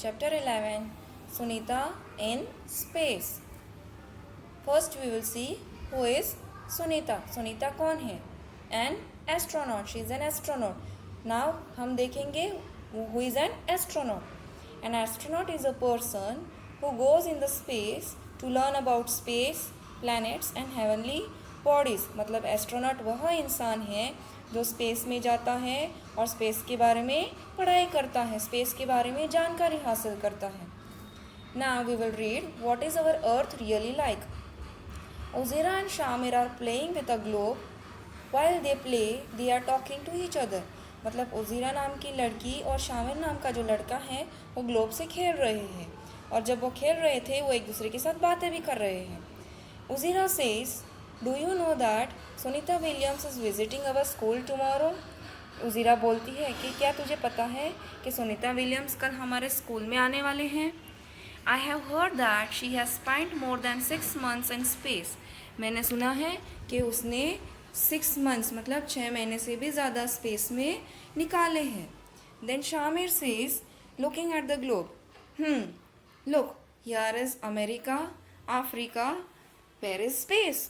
Chapter 11 Sunita in Space. First we will see who is Sunita. Sunita कौन है? An astronaut. She is an astronaut. Now हम देखेंगे who is an astronaut. An astronaut is a person who goes in the space to learn about space, planets and heavenly bodies. मतलब astronaut वह इंसान है जो space में जाता है और स्पेस के बारे में पढ़ाई करता है, स्पेस के बारे में जानकारी हासिल करता है. Now we will read what is our earth really like. Uzira and Shamir are playing with a globe. While they play, they are talking to each other. मतलब उज़ीरा नाम की लड़की और शामिर नाम का जो लड़का है वो ग्लोब से खेल रहे हैं और जब वो खेल रहे थे वो एक दूसरे के साथ बातें भी कर रहे हैं. उज़ीरा says, Do you know that Sunita Williams is visiting our school tomorrow? उज़ीरा बोलती है कि क्या तुझे पता है कि सुनीता विलियम्स कल हमारे स्कूल में आने वाले हैं. I have heard that she has spent more than 6 months in space. मैंने सुना है कि उसने 6 months मतलब 6 महीने से भी ज़्यादा स्पेस में निकाले हैं. Then Shamir says, looking at the globe, look, here is America, Africa, where is space?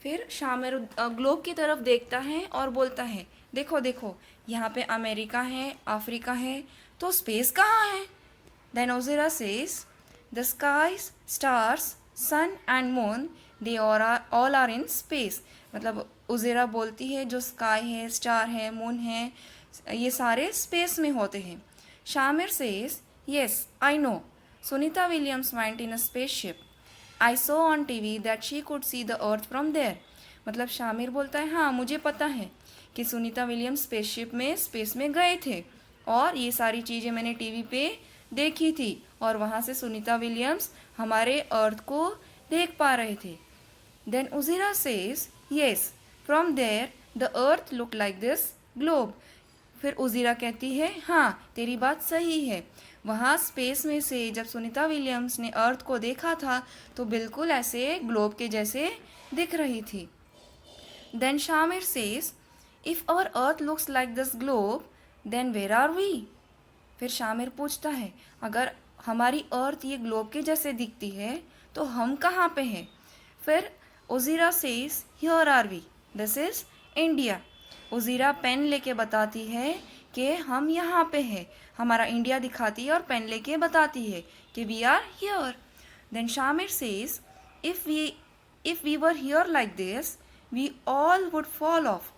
फिर शामिर ग्लोब की तरफ देखता है और बोलता है, देखो देखो यहाँ पे अमेरिका है, अफ्रीका है, तो स्पेस कहाँ है? Then Uzira says, the skies, stars, sun and moon, they all are in space. मतलब उज़ीरा बोलती है जो स्काई है, स्टार है, मून है, ये सारे स्पेस में होते हैं. Shamir says, yes, I know. Sunita Williams went in a spaceship. I saw on TV that she could see the earth from there. मतलब शामिर बोलता है हाँ मुझे पता है कि सुनीता विलियम्स स्पेसशिप में स्पेस में गए थे और ये सारी चीज़ें मैंने टीवी पे देखी थी और वहाँ से सुनीता विलियम्स हमारे अर्थ को देख पा रहे थे. Then Uzira says yes from there the earth look like this globe. फिर उज़ीरा कहती है हाँ तेरी बात सही है, वहाँ स्पेस में से जब सुनीता विलियम्स ने अर्थ को देखा था तो बिल्कुल ऐसे ग्लोब के जैसे दिख रही थी. Then Shamir says if our earth looks like this globe then where are we. फिर शामिर पूछता है अगर हमारी अर्थ ये ग्लोब के जैसे दिखती है तो हम कहाँ पे हैं? फिर Uzira says here are we, this is India. Uzira pen लेके बताती है कि हम यहाँ पे हैं, हमारा इंडिया दिखाती है और पेन लेके बताती है कि we are here. Then Shamir says if we were here like this we all would fall off.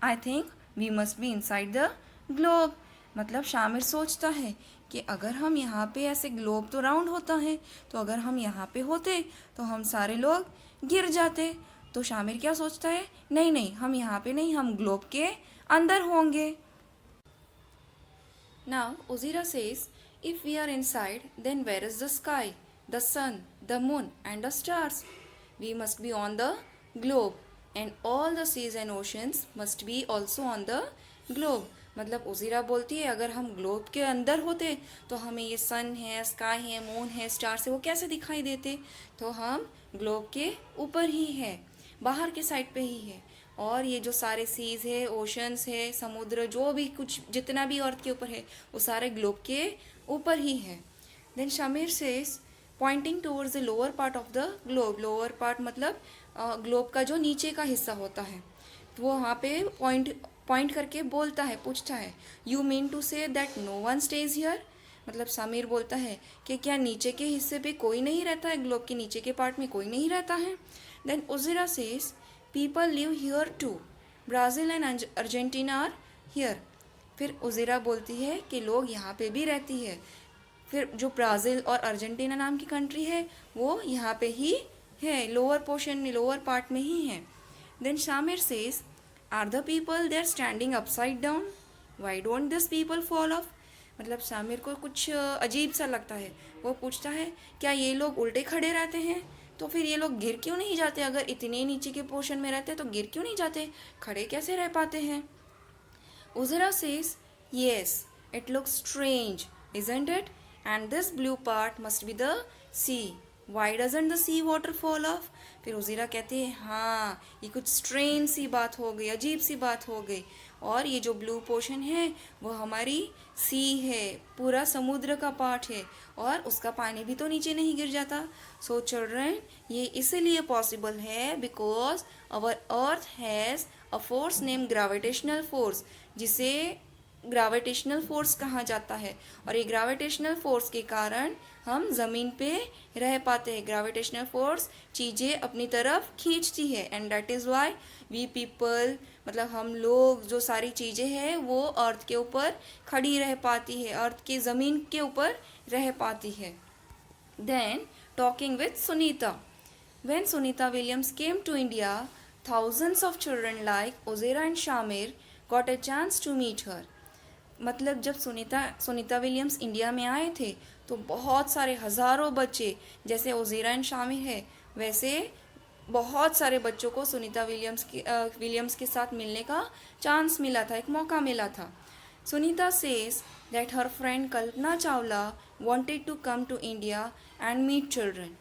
I think we must be inside the globe. मतलब शामिर सोचता है कि अगर हम यहाँ पे ऐसे ग्लोब तो राउंड होता है तो अगर हम यहाँ पे होते तो हम सारे लोग गिर जाते. तो शामिर क्या सोचता है नहीं नहीं हम यहाँ पे नहीं, हम ग्लोब के अंदर होंगे. Now Uzira says if we are inside then where is the sky, the sun, the moon and the stars? We must be on the globe and all the seas and oceans must be also on the globe. मतलब उज़ीरा बोलती है अगर हम globe के अंदर होते तो हमें ये सन है, स्काई है, मून है, स्टार्स है वो कैसे दिखाई देते? तो हम ग्लोब के ऊपर ही है, बाहर के साइड पे ही है और ये जो सारे सीज है, ओशंस है, समुद्र जो भी कुछ जितना भी अर्थ के ऊपर है वो सारे ग्लोब के ऊपर ही है. Then Shamir says pointing towards the lower part of the globe. Lower part मतलब ग्लोब का जो नीचे का हिस्सा होता है तो वो वहाँ पे पॉइंट करके बोलता है, पूछता है you mean to say that no one stays here. मतलब शामिर बोलता है कि क्या नीचे के हिस्से पे कोई नहीं रहता है, ग्लोब के नीचे के पार्ट में कोई नहीं रहता है. Then Uzira says people live here too, Brazil and Argentina are here. फिर उज़ीरा बोलती है कि लोग यहाँ पे भी रहती है. फिर जो ब्राज़ील और अर्जेंटीना नाम की कंट्री है वो यहाँ पे ही है, लोअर पोर्शन में, लोअर पार्ट में ही है. Then Shamir says are the people they are standing upside down, why don't this people fall off. मतलब शामिर को कुछ अजीब सा लगता है, वो पूछता है क्या ये लोग उल्टे खड़े रहते हैं तो फिर ये लोग गिर क्यों नहीं जाते? अगर इतने नीचे के पोर्शन में रहते हैं तो गिर क्यों नहीं जाते, खड़े कैसे रह पाते हैं? Uzira says yes it looks strange isn't it and this blue part must be the sea, why doesn't the sea water fall off. फिर उज़ीरा कहते हैं हाँ ये कुछ स्ट्रेंज सी बात हो गई, अजीब सी बात हो गई और ये जो ब्लू पोर्शन है वो हमारी सी है, पूरा समुद्र का पार्ट है और उसका पानी भी तो नीचे नहीं गिर जाता. सो चिल्ड्रन, ये इसीलिए पॉसिबल है because our earth has a force name gravitational force, जिसे ग्रेविटेशनल फोर्स कहा जाता है. और ये ग्रेविटेशनल फोर्स के कारण हम ज़मीन पे रह पाते हैं. ग्रेविटेशनल फोर्स चीज़ें अपनी तरफ खींचती है and that is why we people, मतलब हम लोग, जो सारी चीज़ें हैं वो अर्थ के ऊपर खड़ी रह पाती है, अर्थ की ज़मीन के ऊपर रह पाती है. Then talking with Sunita. When Sunita Williams came to India, thousands of children like Ozera and Shamir got a chance to meet her. मतलब जब सुनीता विलियम्स इंडिया में आए थे तो बहुत सारे हज़ारों बच्चे, जैसे ओज़ेरा एंड शामिर है वैसे बहुत सारे बच्चों को सुनीता विलियम्स के साथ मिलने का चांस मिला था, एक मौका मिला था. Sunita says that her friend Kalpana Chawla wanted to come to India and meet children.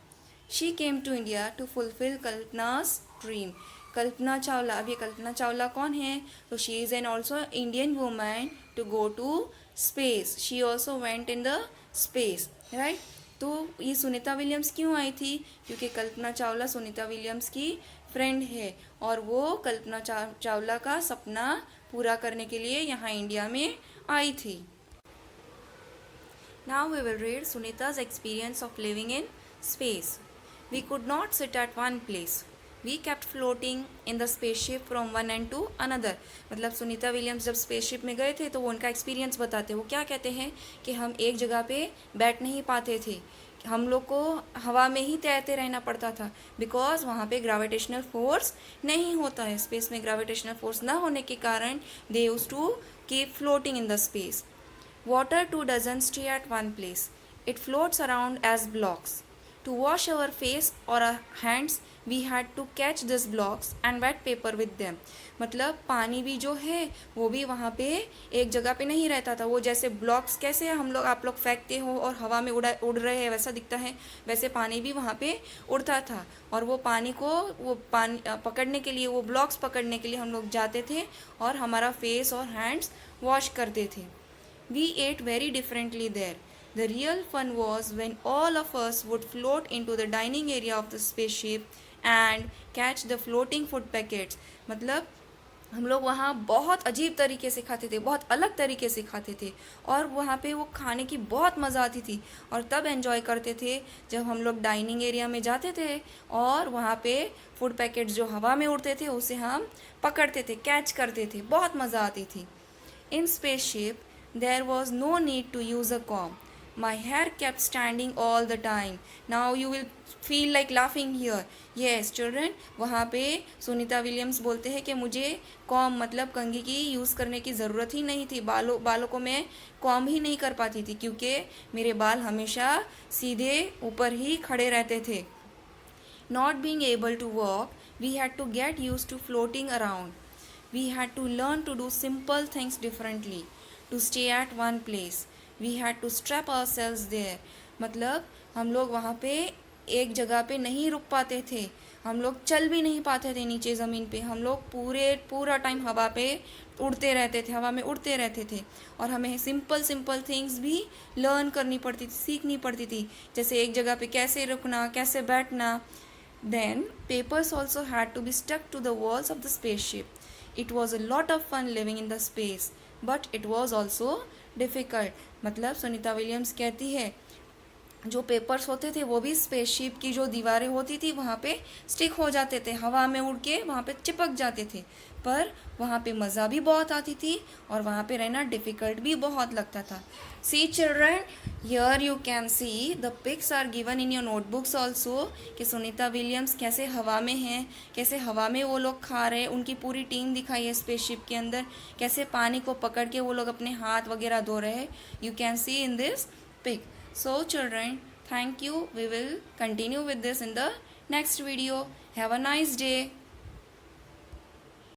She came to India to fulfill Kalpana's dream. Kalpana Chawla, अब ये कल्पना चावला कौन है? तो she is an also Indian women to go to space. She also went in the space, right. तो ये Sunita Williams क्यों आई थी? क्योंकि कल्पना चावला सुनीता विलियम्स की फ्रेंड है और वो कल्पना चावला का सपना पूरा करने के लिए यहाँ इंडिया में आई थी. Now we will read Sunita's experience of living in space. We could not sit at one place. We kept floating in the spaceship from one end to another. मतलब सुनीता विलियम्स जब स्पेसशिप में गए थे तो वो उनका एक्सपीरियंस बताते. वो क्या कहते हैं कि हम एक जगह पे बैठ नहीं पाते थे, हम लोग को हवा में ही तैरते रहना पड़ता था बिकॉज वहाँ पे ग्रेविटेशनल फोर्स नहीं होता है. स्पेस में ग्रेविटेशनल फोर्स ना होने के कारण they used to keep floating in the space. Water too doesn't stay at one place. It floats around as blocks. To wash our face or our hands, we had to catch these blocks and wet paper with them. मतलब पानी भी जो है वो भी वहाँ पे एक जगह पे नहीं रहता था. वो जैसे ब्लॉक्स कैसे आप लोग फेंकते हो और हवा में उड़ रहे हैं वैसा दिखता है, वैसे पानी भी वहाँ पे उड़ता था. और वो पानी पकड़ने के लिए, वो ब्लॉक्स पकड़ने के लिए हम लोग जाते थे और हमारा फेस और हैंड्स वॉश करते थे. We ate very differently there. The real fun was when all of us would float into the dining area of the spaceship and catch the floating food packets. मतलब हम लोग वहाँ बहुत अजीब तरीके से खाते थे, बहुत अलग तरीके से खाते थे और वहाँ पे वो खाने की बहुत मज़ा आती थी. और तब एंजॉय करते थे जब हम लोग डाइनिंग एरिया में जाते थे और वहाँ पे फूड पैकेट्स जो हवा में उड़ते थे उसे हम पकड़ते थे, कैच करते थे, बहुत मज़ा आती थी. इन spaceship there was no need to use a comb. My hair kept standing all the time. Now you will feel like laughing here. Yes children, वहाँ पे सुनीता विलियम्स बोलते हैं कि मुझे कॉम मतलब कंघी की यूज़ करने की ज़रूरत ही नहीं थी. बालों को मैं कॉम ही नहीं कर पाती थी क्योंकि मेरे बाल हमेशा सीधे ऊपर ही खड़े रहते थे. Not being able to walk, we had to get used to floating around. We had to learn to do simple things differently. To stay at one place, we had to strap ourselves there. मतलब हम लोग वहाँ पे एक जगह पे नहीं रुक पाते थे, हम लोग चल भी नहीं पाते थे नीचे ज़मीन पे. हम लोग पूरा टाइम हवा पे उड़ते रहते थे, हवा में उड़ते रहते थे और हमें सिंपल थिंग्स भी लर्न करनी पड़ती थी, सीखनी पड़ती थी, जैसे एक जगह पे कैसे रुकना, कैसे बैठना. Then papers also had to be stuck to the walls of the spaceship. It was a lot of fun living in the space. But it was also difficult. मतलब सुनीता विलियम्स कहती है जो पेपर्स होते थे वो भी स्पेसशिप की जो दीवारें होती थी वहाँ पे स्टिक हो जाते थे, हवा में उड़ के वहाँ पे चिपक जाते थे, पर वहाँ पे मज़ा भी बहुत आती थी और वहाँ पे रहना डिफ़िकल्ट भी बहुत लगता था. See children, here you can see the pics are given in your notebooks also कि सुनीता विलियम्स कैसे हवा में हैं, कैसे हवा में वो लोग खा रहे हैं. उनकी पूरी टीम दिखाई है स्पेसशिप के अंदर, कैसे पानी को पकड़ के वो लोग अपने हाथ वगैरह धो रहे हैं. You can see in this pic. So children, thank you. We will continue with this in the next video. Have a nice day.